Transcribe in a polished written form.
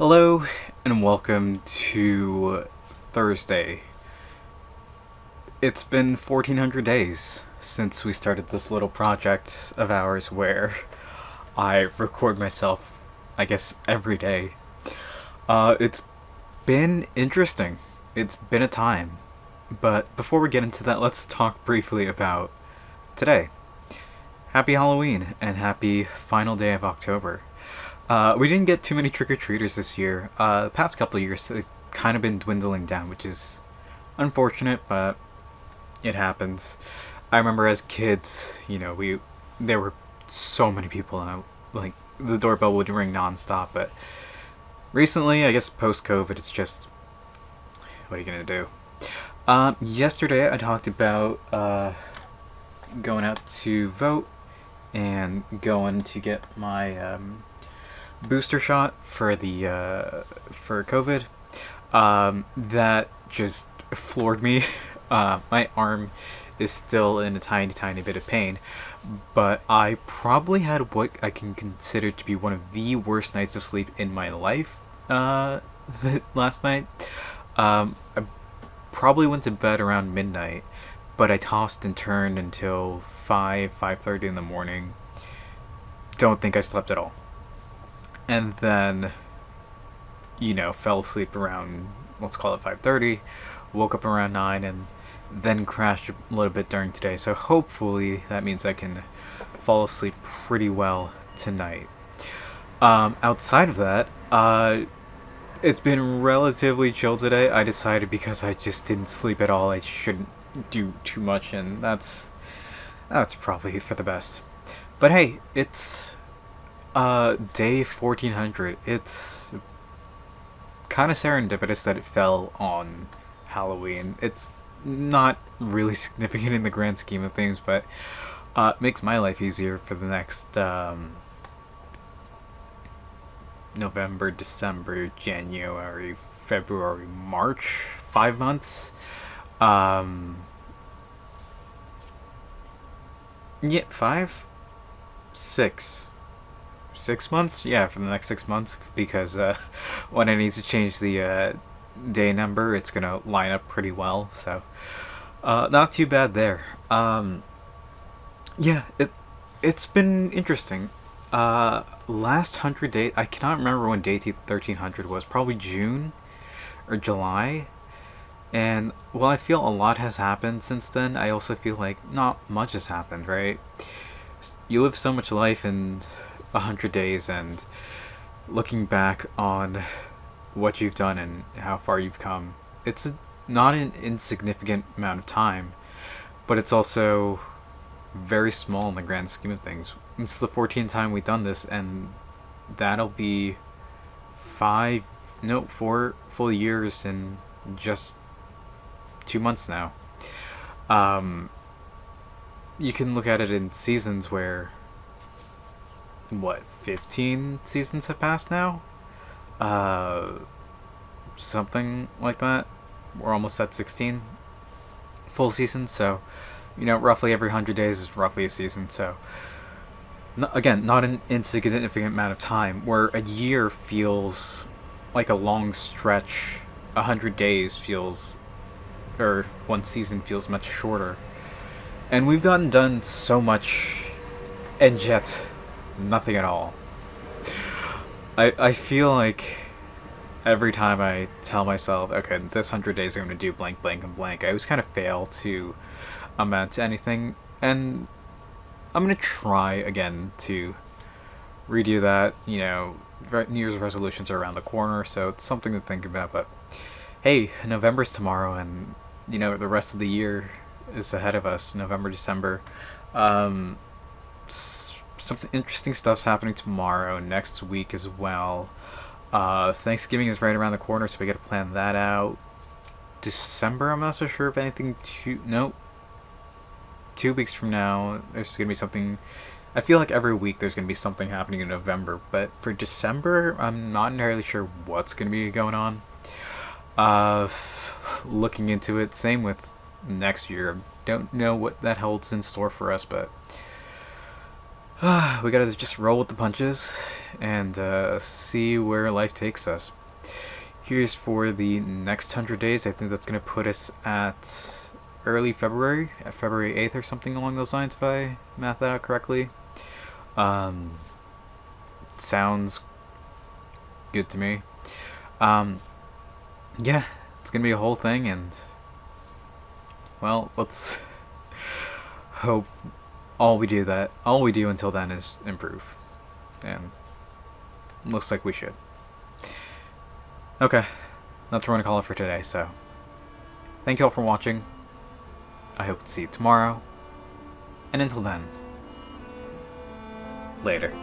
Hello and welcome to Thursday. It's been 1400 days since we started this little project of ours where I record myself, I guess, every day. It's been interesting. It's been a time. But before we get into that, let's talk briefly about today. Happy Halloween and happy final day of October. We didn't get too many trick-or-treaters this year. The past couple of years, they've kind of been dwindling down, which is unfortunate, but it happens. I remember as kids, there were so many people, and the doorbell would ring nonstop. But recently, I guess post-COVID, it's just, what are you gonna do? Yesterday, I talked about going out to vote and going to get my booster shot for for COVID. That just floored me. My arm is still in a tiny bit of pain, but I probably had what I can consider to be one of the worst nights of sleep in my life. Last night, I probably went to bed around midnight, but I tossed and turned until 5:30 in the morning. Don't think I slept at all. And then, fell asleep around, let's call it 5:30, woke up around 9, and then crashed a little bit during today. So hopefully that means I can fall asleep pretty well tonight. Outside of that, it's been relatively chill today. I decided because I just didn't sleep at all, I shouldn't do too much, and that's probably for the best. But hey, it's day 1400. It's kind of serendipitous that it fell on Halloween. It's not really significant in the grand scheme of things, but it makes my life easier for the next November, December, January, February, March, 5 months. Yeah, 6 months, yeah, for the next 6 months, because when I need to change the day number, it's gonna line up pretty well. So, not too bad there. Yeah, it's been interesting. Last 100 day, I cannot remember when day 1300 was. Probably June or July. And while I feel a lot has happened since then, I also feel like not much has happened. Right? You live so much life in 100 days, and looking back on what you've done and how far you've come, not an insignificant amount of time, but it's also very small in the grand scheme of things. It's the 14th time we've done this, and that'll be 4 full years in just 2 months now. You can look at it in seasons where 15 seasons have passed now? Something like that. We're almost at 16 full seasons, so, roughly every 100 days is roughly a season, so. Again, not an insignificant amount of time, where a year feels like a long stretch. 100 days feels, or one season feels much shorter. And we've gotten done so much, and yet nothing at all. I feel like every time I tell myself, okay, this 100 days I'm going to do blank, blank, and blank, I always kind of fail to amount to anything. And I'm going to try again to redo that. New Year's resolutions are around the corner, so it's something to think about. But hey, November's tomorrow, and, the rest of the year is ahead of us. November, December. Something interesting stuff's happening tomorrow, next week as well. Thanksgiving is right around the corner, so we gotta plan that out. December, I'm not so sure if anything. 2 weeks from now, there's gonna be something. I feel like every week there's gonna be something happening in November, but for December, I'm not entirely sure what's gonna be going on. Looking into it, same with next year. Don't know what that holds in store for us, but we gotta just roll with the punches and see where life takes us. Here's for the next 100 days. I think that's going to put us at early February, at February 8th or something along those lines, if I math that out correctly. Sounds good to me. Yeah, it's going to be a whole thing, and, well, let's hope all we do until then is improve. And looks like we should. Okay, that's what we're going to call it for today, so thank you all for watching. I hope to see you tomorrow. And until then, later.